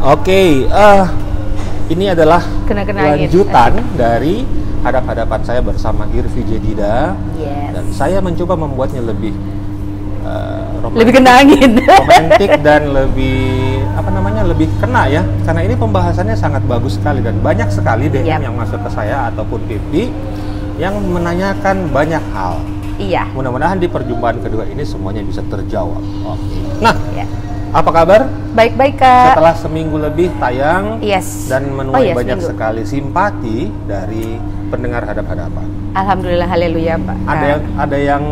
Oke, ini adalah Kena-kena angin. lanjutan dari hadap-hadapan saya bersama Irvi Jedida. Yes. Dan saya mencoba membuatnya lebih Lebih kena angin. romantik dan lebih lebih kena ya. Karena ini pembahasannya sangat bagus sekali dan banyak sekali DM yang masuk ke saya ataupun Pipi yang menanyakan banyak hal. Iya. Mudah-mudahan di perjumpaan kedua ini semuanya bisa terjawab. Oke. Nah, Ya. apa kabar? Baik-baik, Kak. Setelah seminggu lebih tayang Yes. dan menuai banyak seminggu. sekali simpati dari pendengar hadap-hadapan. Alhamdulillah, haleluya, Pak. Ada yang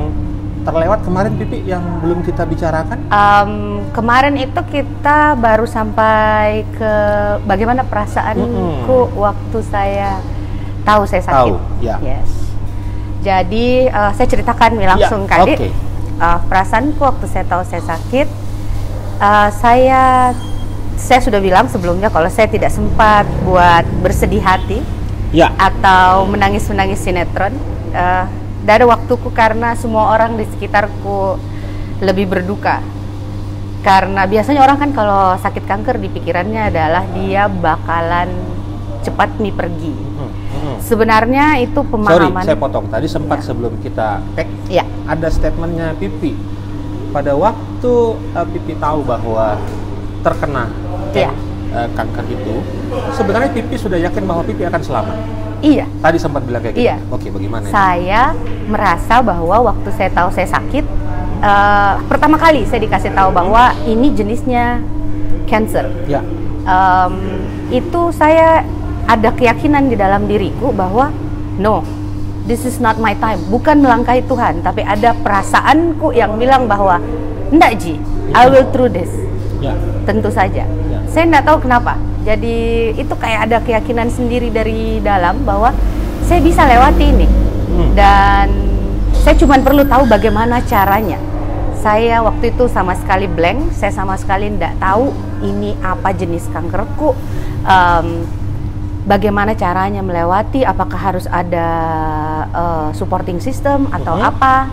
terlewat kemarin, Pipi, yang belum kita bicarakan? Kemarin itu kita baru sampai ke bagaimana perasaanku waktu saya tahu saya sakit. Tahu, ya. Yes. Jadi saya ceritakan langsung Ya, kali. oke. Perasaanku waktu saya tahu saya sakit, saya sudah bilang sebelumnya kalau saya tidak sempat buat bersedih hati Ya. atau menangis-menangis sinetron. Ada waktuku karena semua orang di sekitarku lebih berduka. Karena biasanya orang kan kalau sakit kanker di pikirannya adalah dia bakalan cepat pergi. Sebenarnya itu pemahaman. Sorry, saya potong. Tadi sempat sebelum kita tag, ada statementnya Pipi. Pada waktu Pipi tahu bahwa terkena kanker itu, sebenarnya Pipi sudah yakin bahwa Pipi akan selamat. Iya. Tadi sempat bilang kayak gitu. Iya. Oke, bagaimana? Saya merasa bahwa waktu saya tahu saya sakit, pertama kali saya dikasih tahu bahwa ini jenisnya cancer. Ya. Itu saya ada keyakinan di dalam diriku bahwa no, this is not my time. Bukan melangkahi Tuhan, tapi ada perasaanku yang bilang bahwa enggak Ji, I will through this. Ya. Tentu saja. Ya. Saya enggak tahu kenapa. Jadi itu kayak ada keyakinan sendiri dari dalam bahwa saya bisa lewati ini. Dan saya cuma perlu tahu bagaimana caranya. Saya waktu itu sama sekali blank, saya sama sekali enggak tahu ini apa jenis kankerku. Bagaimana caranya melewati, apakah harus ada supporting system atau apa.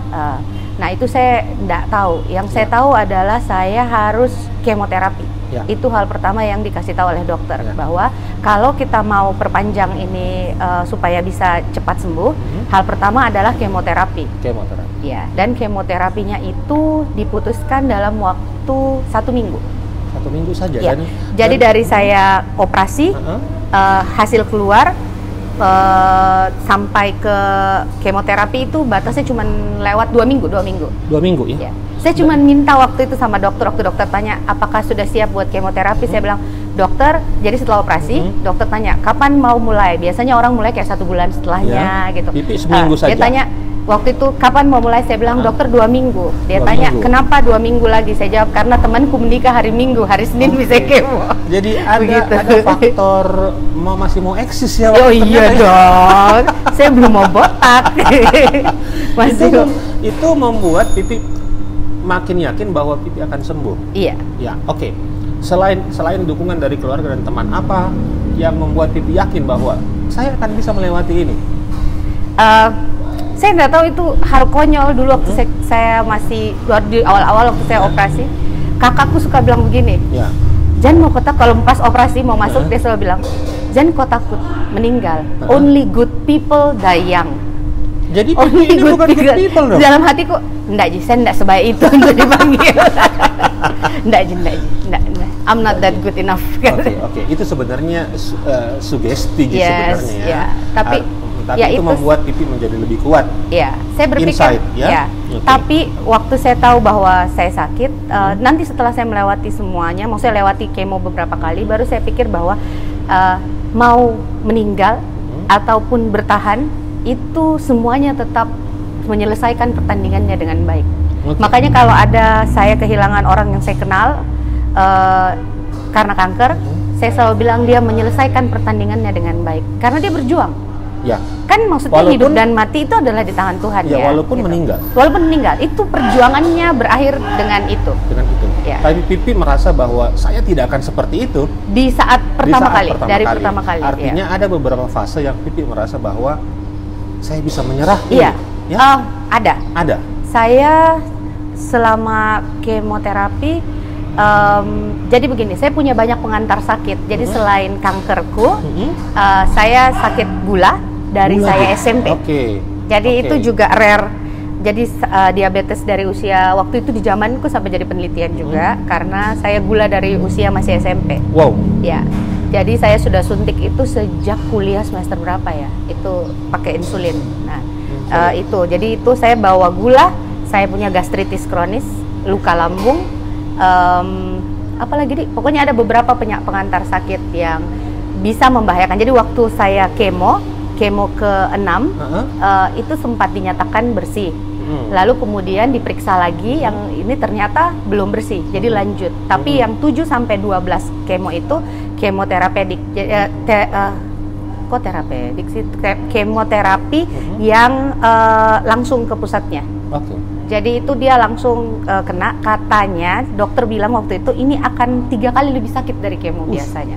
Nah itu saya tidak tahu. Yang saya tahu adalah saya harus kemoterapi. Itu hal pertama yang dikasih tahu oleh dokter, bahwa kalau kita mau perpanjang ini supaya bisa cepat sembuh, hal pertama adalah kemoterapi. Ya, dan kemoterapinya itu diputuskan dalam waktu 1 minggu. 1 minggu saja. Ya. Jadi dari saya operasi, hasil keluar sampai ke kemoterapi itu batasnya cuma lewat 2 minggu. 2 minggu ya? Saya cuma minta waktu itu sama dokter, waktu dokter tanya apakah sudah siap buat kemoterapi, saya bilang dokter, jadi setelah operasi dokter tanya kapan mau mulai, biasanya orang mulai kayak 1 bulan setelahnya gitu. Pipi seminggu saja. Dia tanya waktu itu kapan mau mulai, saya bilang dokter 2 minggu. Dia tanya kenapa 2 minggu lagi, saya jawab karena temanku menikah hari Minggu, hari Senin bisa kemo. Jadi ada faktor masih mau eksis ya? Oh iya dong, saya belum mau botak. Itu membuat Pipi makin yakin bahwa Pipi akan sembuh. Iya. Ya, oke. Selain dukungan dari keluarga dan teman, apa yang membuat Pipi yakin bahwa saya akan bisa melewati ini? Saya nggak tahu, itu hal konyol dulu waktu saya masih di awal-awal waktu saya operasi. Kakakku suka bilang begini, Jan mau kau takut, kalau pas operasi mau masuk dia selalu bilang, Jan kau takut meninggal, only good people die young. Jadi Pipi ini bukan good people dong? Dalam hatiku, enggak Ji, saya enggak sebaik itu untuk dipanggil. Enggak Ji. I'm not that good enough. Oke. Itu sebenarnya sugesti sebenarnya ya. Tapi itu membuat Pipi menjadi lebih kuat. Iya, saya berpikir inside, ya. Tapi waktu saya tahu bahwa saya sakit, nanti setelah saya melewati semuanya, maksudnya lewati kemo beberapa kali, baru saya pikir bahwa mau meninggal ataupun bertahan, itu semuanya tetap menyelesaikan pertandingannya dengan baik. Makanya kalau ada saya kehilangan orang yang saya kenal karena kanker, saya selalu bilang dia menyelesaikan pertandingannya dengan baik karena dia berjuang. Ya. Kan maksudnya hidup dan mati itu adalah di tangan Tuhan ya. Walaupun meninggal. Walaupun meninggal, itu perjuangannya berakhir dengan itu. Ya. Tapi Pipi merasa bahwa saya tidak akan seperti itu di saat pertama kali. Artinya ada beberapa fase yang Pipi merasa bahwa saya bisa menyerah. Iya. Ya? Ada. Saya selama kemoterapi Jadi begini, saya punya banyak pengantar sakit. Jadi selain kankerku, saya sakit gula dari saya SMP. Jadi itu juga rare. Jadi diabetes dari usia waktu itu di zamanku sampai jadi penelitian juga karena saya gula dari usia masih SMP. Wow. Ya. Jadi saya sudah suntik itu sejak kuliah semester berapa ya? Itu pakai insulin. Nah, itu. Jadi itu saya bawa gula, saya punya gastritis kronis, luka lambung, apalagi pokoknya ada beberapa pengantar sakit yang bisa membahayakan. Jadi waktu saya kemo ke-6 itu sempat dinyatakan bersih. Lalu kemudian diperiksa lagi, yang ini ternyata belum bersih, jadi lanjut. Tapi yang 7 sampai 12 kemo itu kemoterapedik. Kok terapedik sih? Kemoterapi yang langsung ke pusatnya. Jadi itu dia langsung kena. Katanya dokter bilang waktu itu ini akan 3 kali lebih sakit dari kemo biasanya.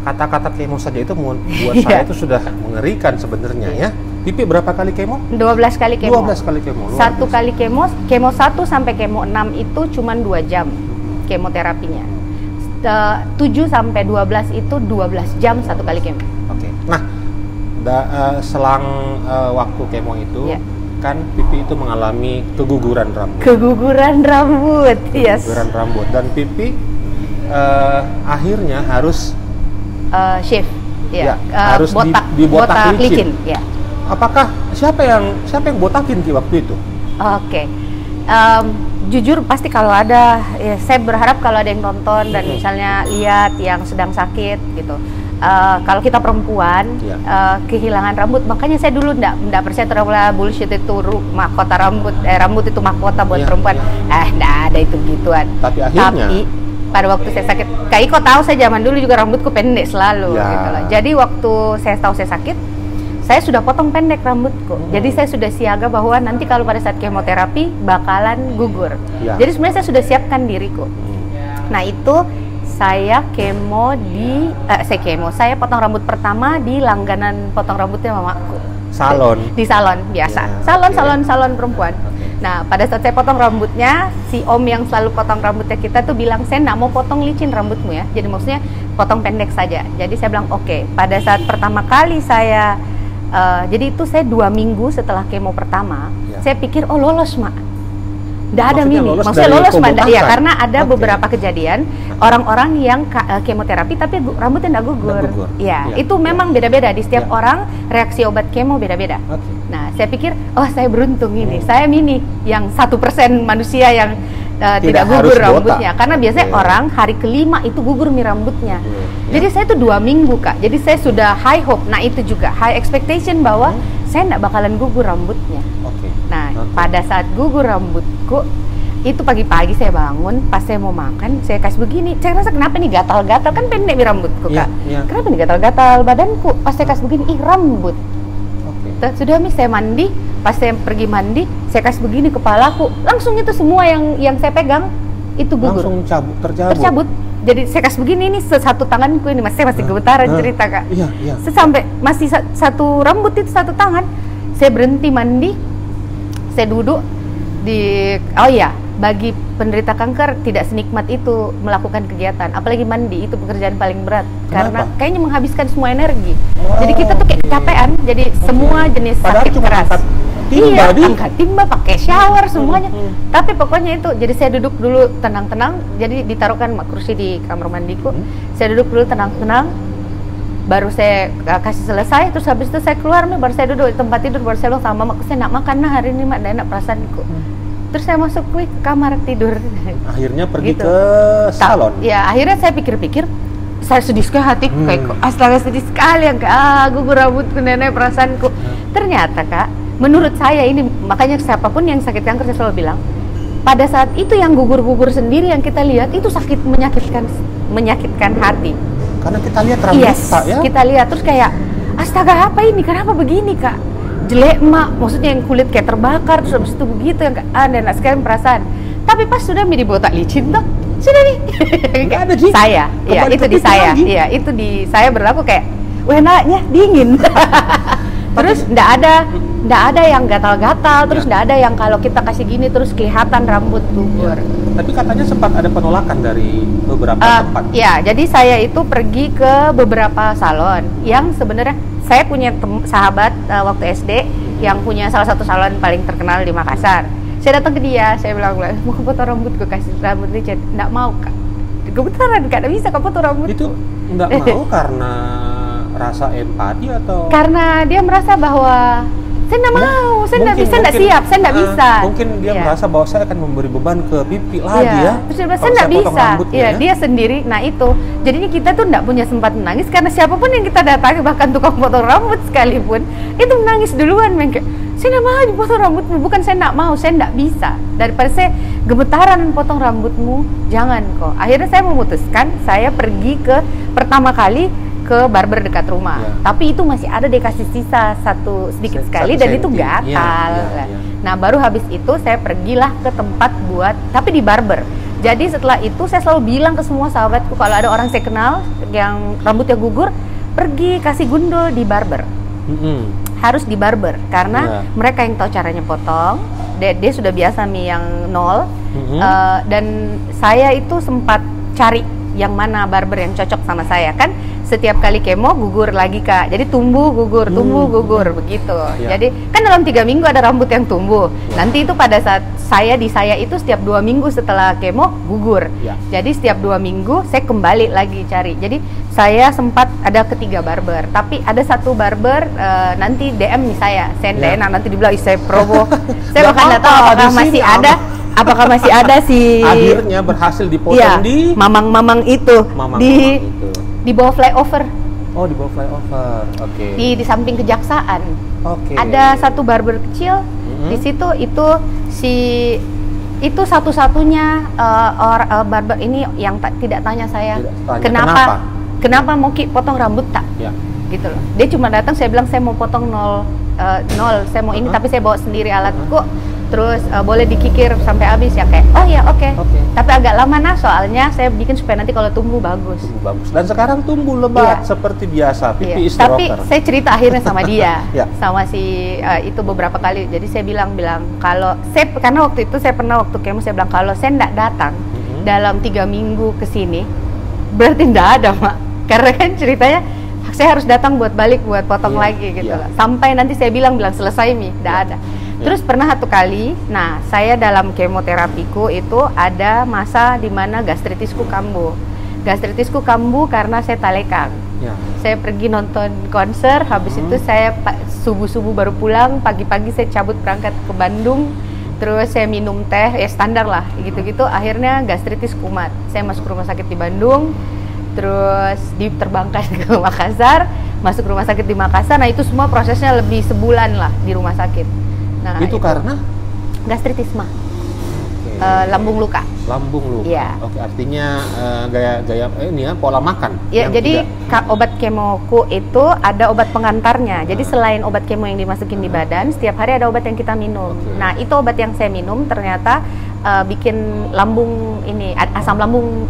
Kata-kata kemo saja itu buat saya itu sudah mengerikan sebenarnya ya. Pipi berapa kali kemo? 12 kali kemo. 12 kali kemo. Satu kali kemo 1 sampai kemo 6 itu cuma 2 jam kemoterapinya. 7 sampai 12 itu 12 jam satu kali kemo. Nah, selang waktu kemo itu kan Pipi itu mengalami keguguran rambut. Keguguran rambut, yes. Keguguran rambut, dan Pipi akhirnya harus shave, harus dibotak licin. Ya. Apakah siapa yang botakin Ki waktu itu? Jujur pasti kalau ada, saya berharap kalau ada yang nonton dan misalnya lihat yang sedang sakit gitu. Kalau kita perempuan kehilangan rambut, makanya saya dulu nggak percaya terlalu bullshit itu mahkota rambut itu mahkota buat perempuan. Nggak ada itu gituan. Tapi akhirnya pada waktu saya sakit, Kak Iko tahu saya zaman dulu juga rambutku pendek selalu gitu loh. Jadi waktu saya tahu saya sakit, saya sudah potong pendek rambutku. Jadi saya sudah siaga bahwa nanti kalau pada saat kemoterapi bakalan gugur. Jadi sebenarnya saya sudah siapkan diriku. Nah itu saya saya potong rambut pertama di langganan potong rambutnya mamaku. Salon. Di salon biasa. Salon perempuan. Nah, pada saat saya potong rambutnya, si om yang selalu potong rambutnya kita tuh bilang, saya nggak mau potong licin rambutmu ya. Jadi maksudnya potong pendek saja. Jadi saya bilang oke. Pada saat pertama kali saya, jadi itu saya 2 minggu setelah kemo pertama, saya pikir lolos mak. Nggak ada maksudnya lolos mak. Ya karena ada beberapa kejadian orang-orang yang kemoterapi tapi rambutnya nggak gugur. Itu memang beda-beda di setiap orang, reaksi obat kemo beda-beda. Nah, saya pikir, saya beruntung ini. Saya yang 1% manusia yang tidak gugur rambutnya. Karena biasanya orang hari ke-5 itu gugur rambutnya. Jadi saya tuh 2 minggu Kak. Jadi saya sudah high hope. Nah itu juga high expectation bahwa saya nggak bakalan gugur rambutnya. Nah pada saat gugur rambutku, itu pagi-pagi saya bangun, pas saya mau makan, saya kasih begini. Saya rasa kenapa nih gatal-gatal, kan pendek rambutku Kak. Kenapa nih gatal-gatal badanku? Pas saya kasih begini, rambut. Sudah saya mandi, pas saya pergi mandi, saya kasih begini kepalaku, langsung itu semua yang saya pegang itu gugur. Langsung tercabut. Jadi saya kasih begini, ini satu tanganku ini masih gemetaran cerita Kak. Sampai masih satu rambut itu satu tangan. Saya berhenti mandi, saya duduk bagi penderita kanker tidak senikmat itu melakukan kegiatan, apalagi mandi, itu pekerjaan paling berat. Karena kayaknya menghabiskan semua energi. Jadi kita tuh kayak kecapean, jadi semua jenis sakit keras. Angkat timba, pakai shower semuanya. Tapi pokoknya itu, jadi saya duduk dulu tenang-tenang. Jadi ditaruhkan kursi di kamar mandiku. Saya duduk dulu tenang-tenang. Baru saya kasih selesai, terus habis itu saya keluar nih, baru saya duduk di tempat tidur, baru saya bilang sama mamaku, saya nak makan hari ini mak, nggak enak perasaanku. Terus saya masuk ke kamar tidur. Akhirnya pergi ke salon. Akhirnya saya pikir-pikir, saya sedih sekali hatiku, kayak astaga sedih sekali yang gugur rambutku, nenek perasaanku. Ternyata Kak, menurut saya ini, makanya siapapun yang sakit kanker saya selalu bilang, pada saat itu yang gugur-gugur sendiri yang kita lihat itu sakit, menyakitkan hati. Karena kita lihat rambut ya. Kita lihat terus kayak astaga apa ini, kenapa begini Kak? Jelek mak, maksudnya yang kulit kayak terbakar, terus habis itu begitu yang dan sekarang perasaan. Tapi pas sudah dibotak licin tuh, sudah nih. Ada saya, itu di saya, itu di saya berlaku kayak, enaknya dingin. Terus nggak ada nggak ada yang gatal-gatal, terus Ya. nggak ada yang kalau kita kasih gini terus kelihatan rambut gugur. Tapi katanya sempat ada penolakan dari beberapa tempat. Ya, jadi saya itu pergi ke beberapa salon yang sebenarnya saya punya sahabat waktu SD yang punya salah satu salon paling terkenal di Makassar. Saya datang ke dia, saya bilang mau potong rambut, gue kasih rambut licin. Nggak mau, Kak. Kebetulan nggak bisa Kak potong rambut. Itu nggak mau karena rasa empati atau? Karena dia merasa bahwa saya nggak mau, saya nggak bisa, nggak siap, saya nggak bisa. Mungkin dia merasa bahwa saya akan memberi beban ke pipi lagi ya. Terus dia bilang, saya nggak bisa. Iya, dia sendiri. Nah itu, jadinya kita tuh nggak punya sempat menangis karena siapapun yang kita datangi, bahkan tukang potong rambut sekalipun, itu menangis duluan, kayak saya nggak mau potong rambutmu, bukan saya nggak mau, saya nggak bisa. Daripada saya gemetaran potong rambutmu, jangan kok. Akhirnya saya memutuskan, saya pergi ke pertama kali ke barber dekat rumah, tapi itu masih ada dikasih sisa sedikit sekali dan itu gatal. Nah baru habis itu saya pergilah ke tempat buat, tapi di barber. Jadi setelah itu saya selalu bilang ke semua sahabatku kalau ada orang saya kenal yang rambutnya gugur, pergi kasih gundul di barber. Harus di barber karena mereka yang tahu caranya potong. Dia sudah biasa yang nol. Dan saya itu sempat cari yang mana barber yang cocok sama saya kan. Setiap kali kemo gugur lagi Kak, jadi tumbuh gugur begitu. Jadi kan dalam 3 minggu ada rambut yang tumbuh. Nanti itu pada saat saya itu setiap 2 minggu setelah kemo gugur. Jadi setiap 2 minggu saya kembali lagi cari. Jadi saya sempat ada ketiga barber, tapi ada satu barber nanti DM nih saya nggak enak nanti dibilang saya promo. Saya bahkan nggak tahu apakah masih ada. Apakah masih ada si akhirnya berhasil dipotong di mamang-mamang itu di bawah flyover. Oh, di bawah flyover. Oke. Di samping kejaksaan. Oke. Ada satu barber kecil di situ itu satu-satunya barber ini yang tidak tanya saya kenapa mau potong rambut tak? Gitu loh. Dia cuma datang, saya bilang saya mau potong nol, saya mau ini tapi saya bawa sendiri alatku. Terus boleh dikikir sampai habis ya kayak oh ya oke. Tapi agak lama soalnya saya bikin supaya nanti kalau tumbuh bagus. Dan sekarang tumbuh lebat seperti biasa. Pipi Tapi saya cerita akhirnya sama dia, sama si itu beberapa kali. Jadi saya bilang kalau saya karena waktu itu saya pernah waktu kemo saya bilang kalau saya tidak datang dalam 3 minggu ke sini berarti tidak ada Mak. Karena kan ceritanya saya harus datang buat balik buat potong lagi gitu loh. Sampai nanti saya bilang selesai nih, tidak ada. Terus pernah satu kali, nah saya dalam kemoterapiku itu ada masa di mana gastritisku kambuh. Gastritisku kambuh karena saya talekang. Saya pergi nonton konser, habis itu saya subuh-subuh baru pulang, pagi-pagi saya cabut berangkat ke Bandung, terus saya minum teh, ya standar lah, gitu-gitu. Akhirnya gastritis kumat. Saya masuk rumah sakit di Bandung, terus diterbangkan ke Makassar, masuk rumah sakit di Makassar. Nah itu semua prosesnya lebih sebulan lah di rumah sakit. Nah, itu karena gastritis mah, lambung luka. Lambung luka. Oke, artinya gaya ini ya pola makan. Jadi obat kemoku itu ada obat pengantarnya. Jadi selain obat kemo yang dimasukin di badan, setiap hari ada obat yang kita minum. Nah itu obat yang saya minum ternyata bikin lambung ini asam lambung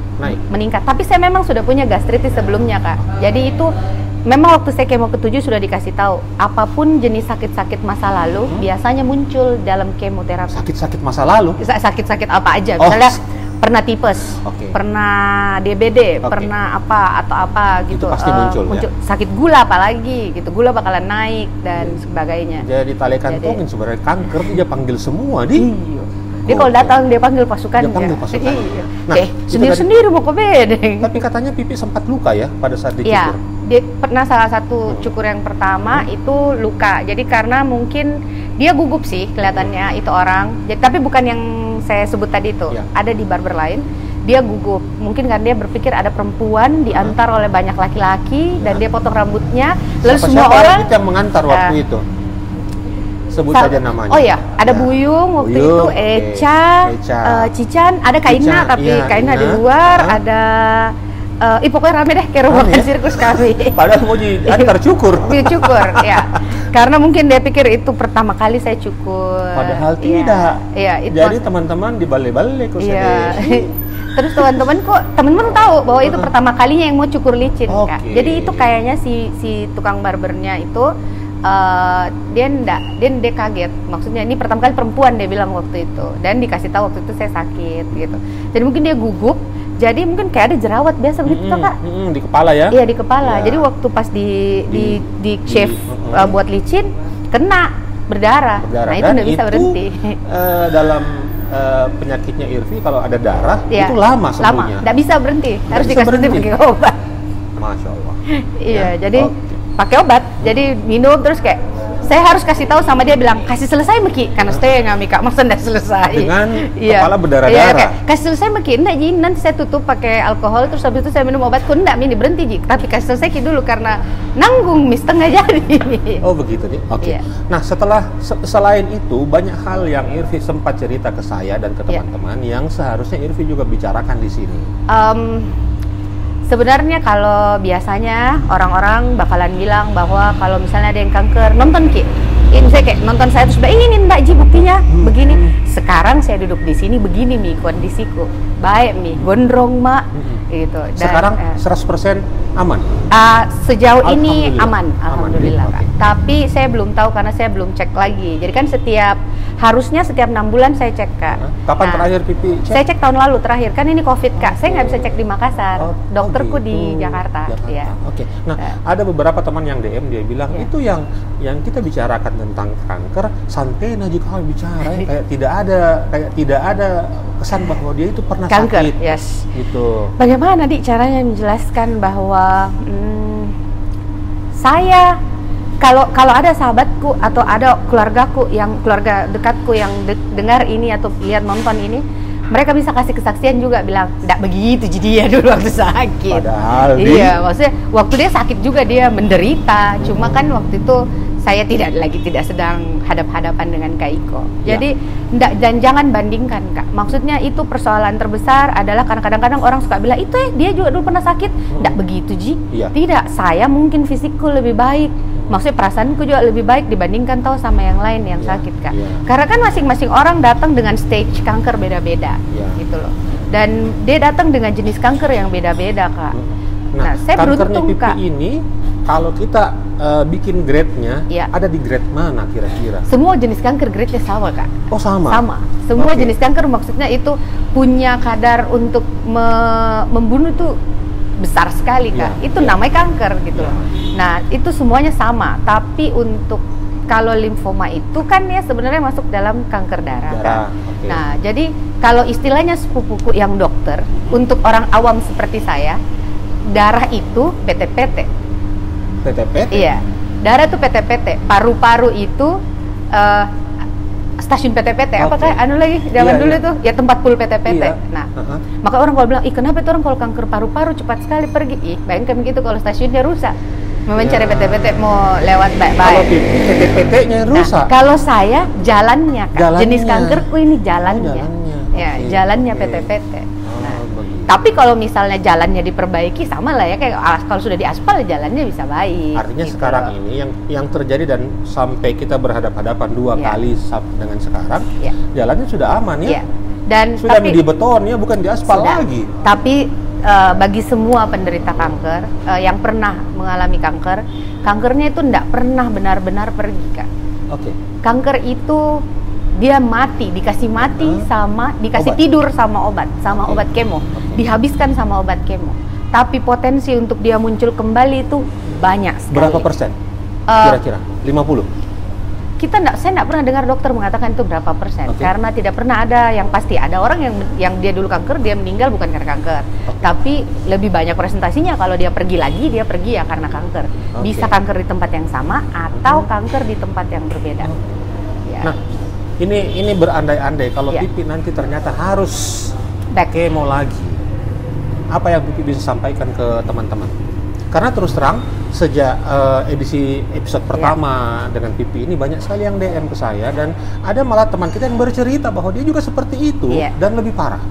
meningkat. Tapi saya memang sudah punya gastritis sebelumnya Kak. Jadi itu memang waktu saya kemo ke-7 sudah dikasih tahu apapun jenis sakit-sakit masa lalu biasanya muncul dalam kemoterapi. Sakit-sakit masa lalu? Sakit-sakit apa aja, misalnya pernah tipes, pernah DBD, pernah apa atau apa gitu. Itu pasti muncul. Sakit gula apalagi gitu, gula bakalan naik dan sebagainya. Jadi tali kantongin sebenarnya kanker dia panggil semua Dia kalau datang dia panggil pasukan. Nah, sendiri-sendiri mau ke bedeng. Tapi katanya pipi sempat luka ya pada saat dicukur. Dia pernah salah satu cukur yang pertama itu luka. Jadi karena mungkin dia gugup sih kelihatannya itu orang. Jadi tapi bukan yang saya sebut tadi itu. Ada di barber lain dia gugup. Mungkin kan dia berpikir ada perempuan diantar oleh banyak laki-laki dan dia potong rambutnya. Lalu semua orang yang mengantar waktu itu. Sebut saja namanya. Oh ya, ada Buyung waktu itu, Eca, Cican, ada Kaina tapi Kaina di luar, ada pokoknya rame deh kayak rombongan sirkus kami. Padahal mau diantar cukur. Cukur, ya. Karena mungkin dia pikir itu pertama kali saya cukur. Padahal tidak. Jadi teman-teman di balai-balai kok Terus teman-teman tahu bahwa itu pertama kalinya yang mau cukur licin Kak. Jadi itu kayaknya si tukang barbernya itu dia kaget. Maksudnya ini pertama kali perempuan, dia bilang waktu itu, dan dikasih tahu waktu itu saya sakit gitu. Jadi mungkin dia gugup, jadi mungkin kayak ada jerawat biasa begitu toh, Kak? Di kepala ya? Iya, di kepala. Ya. Jadi waktu pas di shave buat licin, kena berdarah. Nah itu nggak bisa berhenti. Dalam penyakitnya Irvi, kalau ada darah ya, itu lama sembuhnya. Nggak bisa berhenti, harus dikasih pakai obat. Masya Allah. Iya, jadi pakai obat. Jadi minum terus kayak saya harus kasih tahu sama dia, bilang kasih selesai Meki, karena saya nggak Mika, masa nggak selesai dengan kepala berdarah-darah. Iya, kasih selesai Meki, enggak Ji, nanti saya tutup pakai alkohol, terus habis itu saya minum obat, kok enggak Mini, berhenti Ji, tapi kasih selesai Ki dulu karena nanggung setengah jadi. Oh begitu nih, oke. Iya. Nah selain itu banyak hal yang Irvi sempat cerita ke saya dan ke teman-teman yang seharusnya Irvi juga bicarakan di sini. Sebenarnya kalau biasanya orang-orang bakalan bilang bahwa kalau misalnya ada yang kanker, nonton Ki. Ini saya kayak nonton saya terus bilang, ini Mbak Ji buktinya begini. Sekarang saya duduk di sini begini Mi kondisiku. Baik Mi, gondrong Mak. Gitu. Dan, sekarang 100% aman? Sejauh ini aman, alhamdulillah. Okay. Tapi saya belum tahu karena saya belum cek lagi. Jadi kan harusnya setiap 6 bulan saya cek, Kak. Kapan terakhir Pipi cek? Saya cek tahun lalu terakhir, kan ini COVID, Kak. Saya nggak bisa cek di Makassar, dokterku di Jakarta. Ya. Oke. Nah, ada beberapa teman yang DM, dia bilang itu yang kita bicarakan tentang kanker santai aja kalau bicara, kayak tidak ada kesan bahwa dia itu pernah kanker, sakit. Yes. Gitu. Bagaimana caranya menjelaskan bahwa saya kalau ada sahabatku atau ada keluarga dekatku yang dengar ini atau lihat nonton ini, mereka bisa kasih kesaksian juga, bilang enggak begitu jadi dia dulu waktu sakit. Padahal iya, maksudnya waktu dia sakit juga dia menderita, cuma kan waktu itu saya tidak sedang hadap-hadapan dengan Kak Iko. Jadi dan jangan bandingkan, Kak. Maksudnya itu persoalan terbesar adalah karena kadang-kadang orang suka bilang itu dia juga dulu pernah sakit. Enggak begitu Ji. Tidak, saya mungkin fisikku lebih baik. Maksudnya perasaanku juga lebih baik dibandingkan sama yang lain yang sakit, Kak. Karena kan masing-masing orang datang dengan stage kanker beda-beda, gitu loh. Dan dia datang dengan jenis kanker yang beda-beda, Kak. Nah, saya beruntung, Kak. Ini kalau kita bikin grade-nya, ada di grade mana kira-kira? Semua jenis kanker grade-nya sama, Kak. Oh, sama? Sama. Semua jenis kanker maksudnya itu punya kadar untuk membunuh tuh besar sekali, Kak. Itu namanya kanker gitu loh. Nah, itu semuanya sama, tapi untuk kalau limfoma itu kan ya sebenarnya masuk dalam kanker darah. Kan? Nah, jadi kalau istilahnya sepupuku yang dokter, untuk orang awam seperti saya, darah itu PT-PT. PT-PT? Iya. Darah itu PT-PT. Paru-paru itu stasiun PT-PT. Apakah lagi zaman dulu itu ya tempat pool PT-PT. Nah, maka orang kalau bilang, kenapa itu orang kalau kanker paru-paru cepat sekali pergi? Bayangkan begitu kalau stasiunnya rusak. Mencari PT-PT mau lewat baik-baik. Kalau PT-PT-nya rusak. Nah, kalau saya jalannya, Kak. Jenis kankerku ini jalannya. Jalannya PT-PT. Tapi kalau misalnya jalannya diperbaiki, sama lah ya, kayak kalau sudah diaspal jalannya bisa baik. Artinya gitu. Sekarang ini yang terjadi dan sampai kita berhadapan-hadapan 2 kali dengan sekarang, jalannya sudah aman ya. Dan sudah di beton ya, bukan di aspal lagi. Tapi bagi semua penderita kanker yang pernah mengalami kankernya itu tidak pernah benar-benar pergi, Kak. Kanker itu dia mati, dikasih mati sama dikasih tidur sama obat kemo, dihabiskan sama obat kemo. Tapi potensi untuk dia muncul kembali itu banyak sekali. Berapa persen? Kira-kira 50? Saya tidak pernah dengar dokter mengatakan itu berapa persen, karena tidak pernah ada yang pasti. Ada orang yang dia dulu kanker, dia meninggal bukan karena kanker, tapi lebih banyak presentasinya kalau dia pergi lagi, dia pergi ya karena kanker. Bisa kanker di tempat yang sama atau kanker di tempat yang berbeda. Nah, ini berandai-andai kalau Pipi nanti ternyata harus kemo lagi, apa yang Pipi bisa sampaikan ke teman-teman? Karena terus terang sejak edisi episode pertama dengan Pipi ini banyak sekali yang DM ke saya, dan ada malah teman kita yang bercerita bahwa dia juga seperti itu dan lebih parah.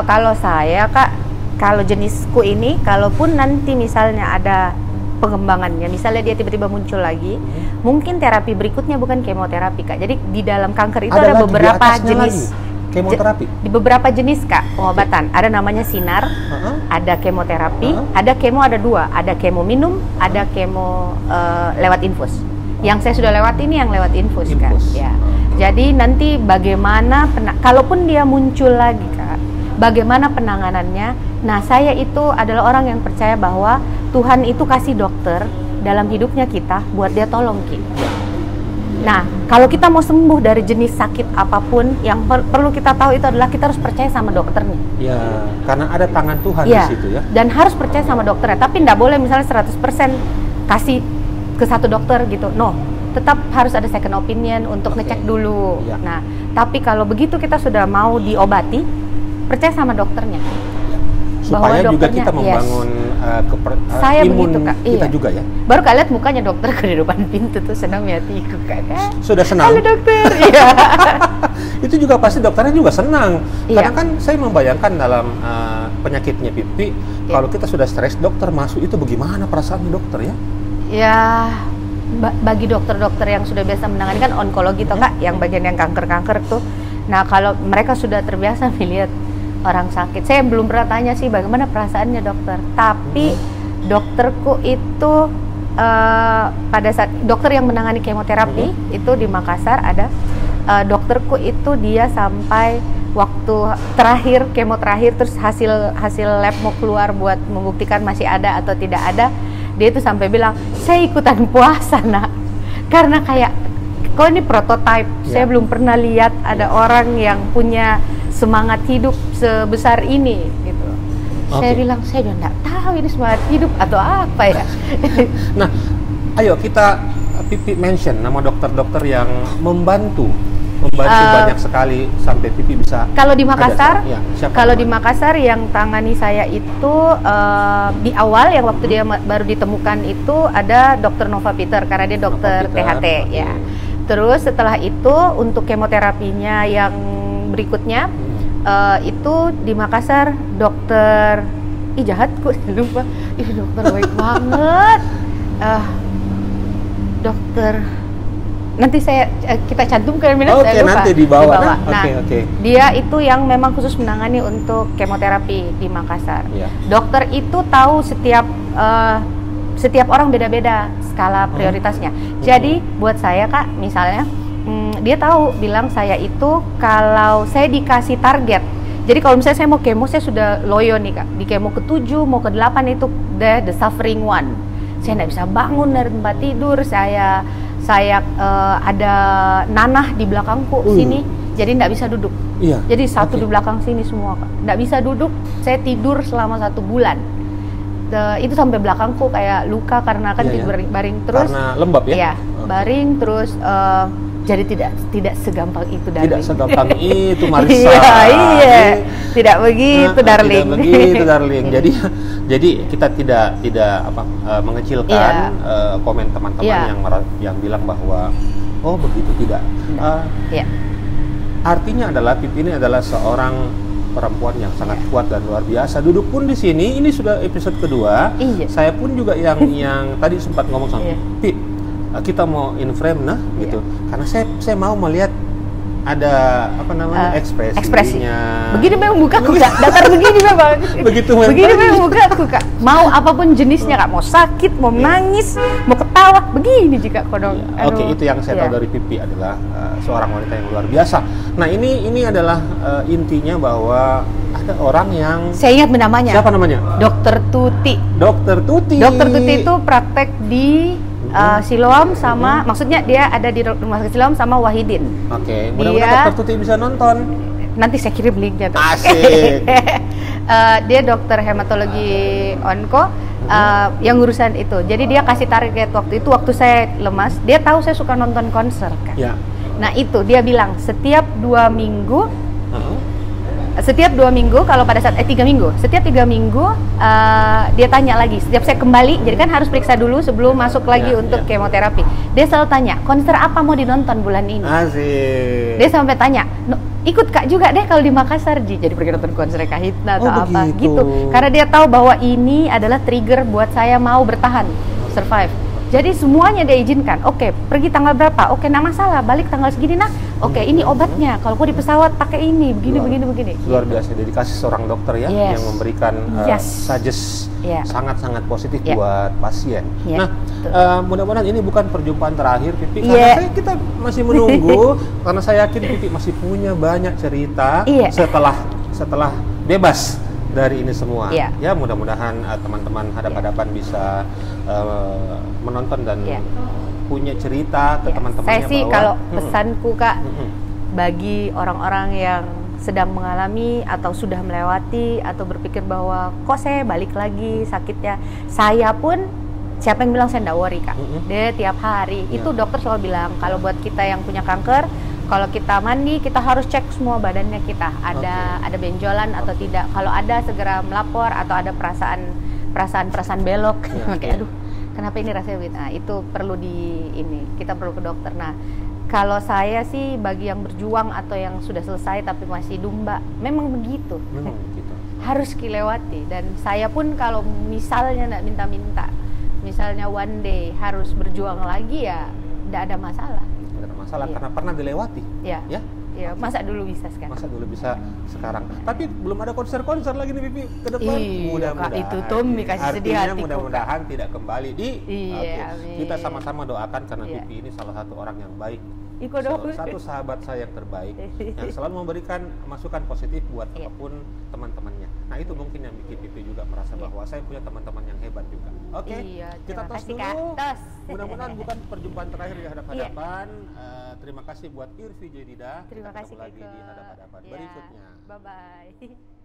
Kalau saya, Kak, kalau jenisku ini, kalaupun nanti misalnya ada pengembangannya, misalnya dia tiba-tiba muncul lagi, mungkin terapi berikutnya bukan kemoterapi, Kak. Jadi di dalam kanker itu ada beberapa jenis kemoterapi. Di beberapa jenis, Kak, pengobatan. Ada namanya sinar, ada kemoterapi, ada kemo, ada 2, ada kemo minum, ada kemo lewat infus. Yang saya sudah lewat ini yang lewat infus kan. Infus. Ya. Jadi nanti bagaimana kalaupun dia muncul lagi Kak, bagaimana penanganannya? Nah, saya itu adalah orang yang percaya bahwa Tuhan itu kasih dokter dalam hidupnya kita buat dia tolong kita. Nah, kalau kita mau sembuh dari jenis sakit apapun, yang perlu kita tahu itu adalah kita harus percaya sama dokternya. Ya, karena ada tangan Tuhan Ya, di situ ya. dan harus percaya sama dokternya. Tapi nggak boleh misalnya 100% kasih ke satu dokter gitu. No, tetap harus ada second opinion untuk ngecek dulu. Ya. Nah, tapi kalau begitu kita sudah mau diobati, percaya sama dokternya. Supaya juga dokternya, kita membangun saya imun begitu, Kak. kita Iya. juga ya. Baru kalian lihat mukanya dokter ke depan pintu tuh senang ya hatiku Kak. Sudah senang. Halo dokter. Iya. Itu juga pasti dokternya juga senang. Iya. Karena kan saya membayangkan dalam penyakitnya pipi, kalau kita sudah stres, dokter masuk itu bagaimana perasaannya dokter ya? Ya, bagi dokter-dokter yang sudah biasa menangani kan onkologi toh Kak, yang bagian yang kanker-kanker tuh. Nah, kalau mereka sudah terbiasa melihat orang sakit, saya belum pernah tanya sih bagaimana perasaannya dokter. Tapi dokterku itu pada saat dokter yang menangani kemoterapi itu di Makassar ada dokterku itu dia sampai waktu terakhir kemo terakhir terus hasil lab mau keluar buat membuktikan masih ada atau tidak ada, dia itu sampai bilang saya ikutan puasa nak, karena kayak kok ini prototype, saya belum pernah lihat ada orang yang punya semangat hidup sebesar ini gitu. Saya bilang saya udah nggak tahu ini semangat hidup atau apa ya. Nah, ayo kita Pipi mention nama dokter-dokter yang membantu banyak sekali sampai Pipi bisa. Kalau di Makassar, kalau di Makassar yang tangani saya itu di awal yang waktu dia baru ditemukan itu ada Dokter Nova Peter karena dia dokter THT ya. Terus setelah itu untuk kemoterapinya yang berikutnya itu di Makassar dokter jahatku lupa, dokter baik banget, dokter nanti kita cantumkan saya lupa. Nanti dibawa. Nah, dia itu yang memang khusus menangani untuk kemoterapi di Makassar. Dokter itu tahu setiap orang beda-beda skala prioritasnya. Jadi buat saya Kak, misalnya dia tahu bilang saya itu kalau saya dikasih target. Jadi kalau misalnya saya mau kemo, saya sudah loyo nih Kak. Di kemo ke-7 mau ke-8 itu the suffering one. Saya nggak bisa bangun dari tempat tidur, saya ada nanah di belakangku sini, jadi nggak bisa duduk. Jadi satu di belakang sini semua Kak. Nggak bisa duduk, saya tidur selama 1 bulan. Itu sampai belakangku kayak luka karena kan tidur baring terus. Karena lembab ya? Iya, baring terus. Jadi tidak segampang itu, darling. Tidak segampang itu, Marissa. Iya. Tidak begitu, darling. Tidak begitu, darling. Jadi kita tidak mengecilkan komen teman-teman yang bilang bahwa oh begitu, tidak. Artinya adalah Pipi ini adalah seorang perempuan yang sangat kuat dan luar biasa. Duduk pun di sini, ini sudah episode kedua. Saya pun juga yang tadi sempat ngomong sama Pipi, kita mau in frame gitu, karena saya mau melihat ada ekspresinya. Begini memang mukaku Kak, datar begini memang. Begini memang mukaku Kak. Mau apapun jenisnya Kak, mau sakit, mau menangis, mau ketawa, begini jika kodong. Itu yang saya tahu dari Pipi adalah seorang wanita yang luar biasa. Nah ini adalah intinya bahwa ada orang yang saya ingat namanya. Siapa namanya? Dokter Tuti. Dokter Tuti. Dokter Tuti itu praktek di Siloam sama, maksudnya dia ada di rumah sakit Siloam sama Wahidin. Mudah-mudahan Dokter Tuti bisa nonton. Nanti saya kirim linknya tuh. Asik. Dia dokter hematologi onko yang urusan itu. Jadi dia kasih target waktu saya lemas. Dia tahu saya suka nonton konser kan. Nah itu dia bilang setiap 2 minggu. Setiap 2 minggu, kalau pada saat 3 minggu, setiap 3 minggu dia tanya lagi. Setiap saya kembali, jadi kan harus periksa dulu sebelum masuk lagi untuk kemoterapi. Dia selalu tanya, konser apa mau dinonton bulan ini? Asik. Dia sampai tanya, ikut Kak juga deh kalau di Makassar, jadi pergi nonton konser Kahitna atau apa gitu. Karena dia tahu bahwa ini adalah trigger buat saya mau bertahan, survive. Jadi semuanya dia izinkan. Oke, pergi tanggal berapa? Oke, nggak masalah. Balik tanggal segini nah. Oke, ini obatnya. Kalau di pesawat pakai ini, begini. Luar biasa dedikasi seorang dokter ya, Yes. yang memberikan suggest sangat-sangat positif buat pasien. Nah, mudah-mudahan ini bukan perjumpaan terakhir Pipi, karena kita masih menunggu karena saya yakin Pipi masih punya banyak cerita setelah bebas dari ini semua. Ya, mudah-mudahan teman-teman hadap-hadapan bisa menonton dan punya cerita ke teman-temannya. Saya sih kalau pesanku Kak, bagi orang-orang yang sedang mengalami atau sudah melewati atau berpikir bahwa kok saya balik lagi sakitnya, saya pun siapa yang bilang saya nggak worry Kak. Dia tiap hari itu dokter selalu bilang kalau buat kita yang punya kanker, kalau kita mandi kita harus cek semua badannya kita ada benjolan atau tidak. Kalau ada segera melapor atau ada perasaan belok. Kayak aduh, kenapa ini rasanya begitu? Nah, itu perlu kita perlu ke dokter. Nah, kalau saya sih bagi yang berjuang atau yang sudah selesai tapi masih dumba, memang begitu. Harus dilewati. Dan saya pun kalau misalnya nggak minta-minta, misalnya one day harus berjuang lagi ya, nggak ada masalah. Karena pernah dilewati. Ya, masa dulu bisa sekarang. Tapi belum ada konser-konser lagi nih Pipi ke depan. Mudah-mudahan itu Tommy kasih sedih hatiku. Mudah-mudahan tidak kembali di. Amin. Kita sama-sama doakan karena Pipi ini salah satu orang yang baik. Satu sahabat saya yang terbaik yang selalu memberikan masukan positif buat apapun teman-temannya. Nah, itu mungkin yang bikin Pipi juga merasa bahwa saya punya teman-teman yang hebat juga. Kita tos dulu. Mudah-mudahan bukan perjumpaan terakhir di hadap-hadapan. Terima kasih buat Irvi Jedida. Terima kasih lagi di hadap-hadapan berikutnya. Bye-bye.